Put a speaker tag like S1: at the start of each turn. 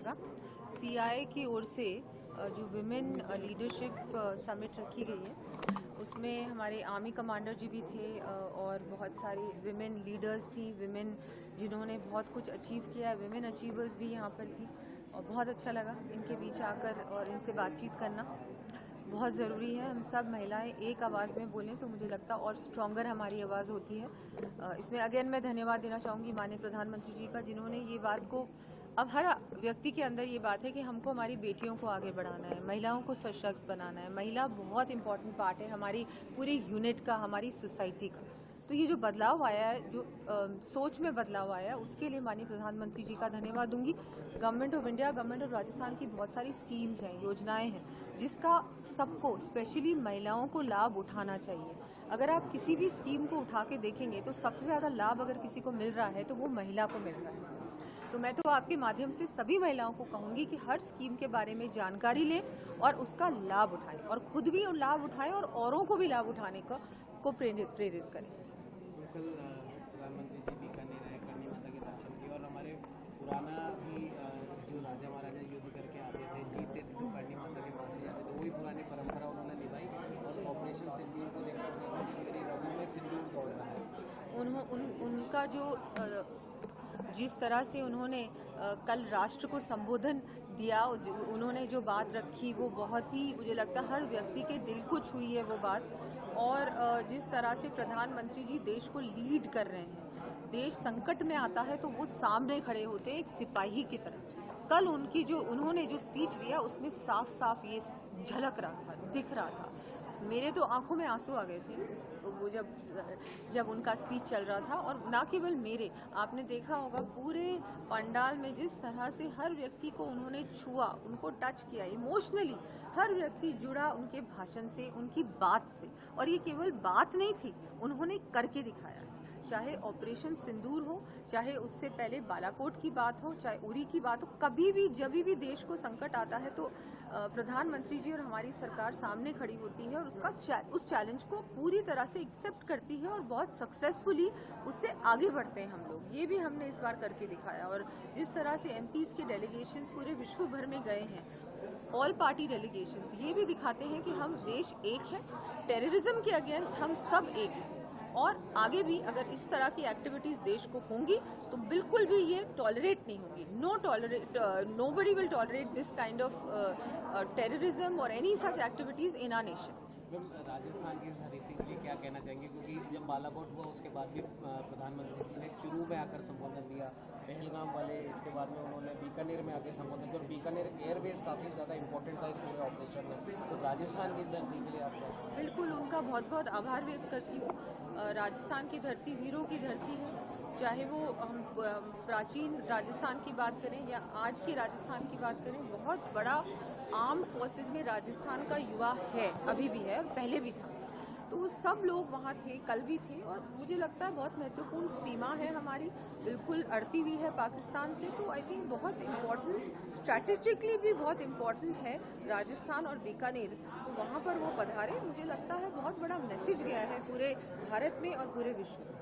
S1: लगा। सीआईए की ओर से जो विमेन लीडरशिप समिट रखी गई है उसमें हमारे आर्मी कमांडर जी भी थे और बहुत सारी विमेन लीडर्स थी, विमेन जिन्होंने बहुत कुछ अचीव किया है, विमेन अचीवर्स भी यहाँ पर थी और बहुत अच्छा लगा इनके बीच आकर और इनसे बातचीत करना। बहुत ज़रूरी है हम सब महिलाएं एक आवाज़ में बोलें तो मुझे लगता और स्ट्रॉन्गर हमारी आवाज़ होती है। इसमें अगेन मैं धन्यवाद देना चाहूँगी माननीय प्रधानमंत्री जी का, जिन्होंने ये बात को, अब हर व्यक्ति के अंदर ये बात है कि हमको हमारी बेटियों को आगे बढ़ाना है, महिलाओं को सशक्त बनाना है। महिला बहुत इंपॉर्टेंट पार्ट है हमारी पूरी यूनिट का, हमारी सोसाइटी का। तो ये जो बदलाव आया है, जो सोच में बदलाव आया है, उसके लिए माननीय प्रधानमंत्री जी का धन्यवाद दूंगी। Government of India, government of Rajasthan की बहुत सारी स्कीम्स हैं, योजनाएं हैं, जिसका सबको स्पेशली महिलाओं को लाभ उठाना चाहिए। अगर आप किसी भी स्कीम को उठा के देखेंगे तो सबसे ज़्यादा लाभ अगर किसी को मिल रहा है तो वो महिला को मिल रहा है। तो मैं तो आपके माध्यम से सभी महिलाओं को कहूंगी कि हर स्कीम के बारे में जानकारी लें और उसका लाभ उठाएं और खुद भी लाभ उठाएं और औरों को भी लाभ उठाने को प्रेरित करें।
S2: कल प्रधानमंत्री जी बीकानेर आए, करणी माता के दर्शन किए और हमारे पुराना भी जो राजा महाराजा युद्ध करके आते थे, जीते थे तो करणी माता के पास ही जाते थे, वही पुरानी परंपरा उन्होंने निभाई और ऑपरेशन सिंदूर को देखकर लगा कि मेरी रगों में सिंदूर दौड़ रहा है।
S1: उनका जो जिस तरह से उन्होंने कल राष्ट्र को संबोधन दिया, उन्होंने जो बात रखी वो बहुत ही, मुझे लगता है हर व्यक्ति के दिल को छुई है वो बात। और जिस तरह से प्रधानमंत्री जी देश को लीड कर रहे हैं, देश संकट में आता है तो वो सामने खड़े होते हैं एक सिपाही की तरह। कल उन्होंने जो स्पीच दिया उसमें साफ साफ ये झलक रहा था, दिख रहा था। मेरे तो आंखों में आंसू आ गए थे वो जब उनका स्पीच चल रहा था। और ना केवल मेरे, आपने देखा होगा पूरे पंडाल में जिस तरह से हर व्यक्ति को उन्होंने छुआ, उनको टच किया इमोशनली, हर व्यक्ति जुड़ा उनके भाषण से, उनकी बात से। और ये केवल बात नहीं थी, उन्होंने करके दिखाया। चाहे ऑपरेशन सिंदूर हो, चाहे उससे पहले बालाकोट की बात हो, चाहे उरी की बात हो, कभी भी जब भी देश को संकट आता है तो प्रधानमंत्री जी और हमारी सरकार सामने खड़ी होती है और उस चैलेंज को पूरी तरह से एक्सेप्ट करती है और बहुत सक्सेसफुली उससे आगे बढ़ते हैं हम लोग। ये भी हमने इस बार करके दिखाया। और जिस तरह से एमपीज के डेलीगेशंस पूरे विश्व भर में गए हैं, ऑल पार्टी डेलीगेशंस, ये भी दिखाते हैं कि हम देश एक है, टेररिज्म के अगेंस्ट हम सब एक हैं। और आगे भी अगर इस तरह की एक्टिविटीज देश को होंगी तो बिल्कुल भी ये टॉलरेट नहीं होंगी। Nobody will tolerate this kind of terrorism और any such activities in our nation.
S2: Rajasthan की धरती के लिए क्या कहना चाहेंगे, क्योंकि जब बालाकोट हुआ उसके बाद भी प्रधानमंत्री जी ने चुरू में आकर संबोधन दिया, पहलगाम वाले, इसके बाद में उन्होंने बीकानेर में आकर संबोधन किया और बीकानेर एयरबेस काफ़ी ज़्यादा इंपॉर्टेंट था इस पूरे ऑपरेशन में। तो राजस्थान की धरती के लिए आप
S1: बिल्कुल उनका बहुत बहुत आभार व्यक्त करती हूँ। राजस्थान की धरती वीरों की धरती है, चाहे वो हम प्राचीन राजस्थान की बात करें या आज की राजस्थान की बात करें। बहुत बड़ा आर्म्ड फोर्सेस में राजस्थान का युवा है, अभी भी है और पहले भी था। तो वो सब लोग वहाँ थे, कल भी थे। और मुझे लगता है बहुत महत्वपूर्ण सीमा है हमारी, बिल्कुल अड़ती हुई है पाकिस्तान से। तो आई थिंक बहुत इम्पोर्टेंट, स्ट्रैटेजिकली भी बहुत इम्पोर्टेंट है राजस्थान और बीकानेर। तो वहाँ पर वो पधारे, मुझे लगता है बहुत बड़ा मैसेज गया है पूरे भारत में और पूरे विश्व में।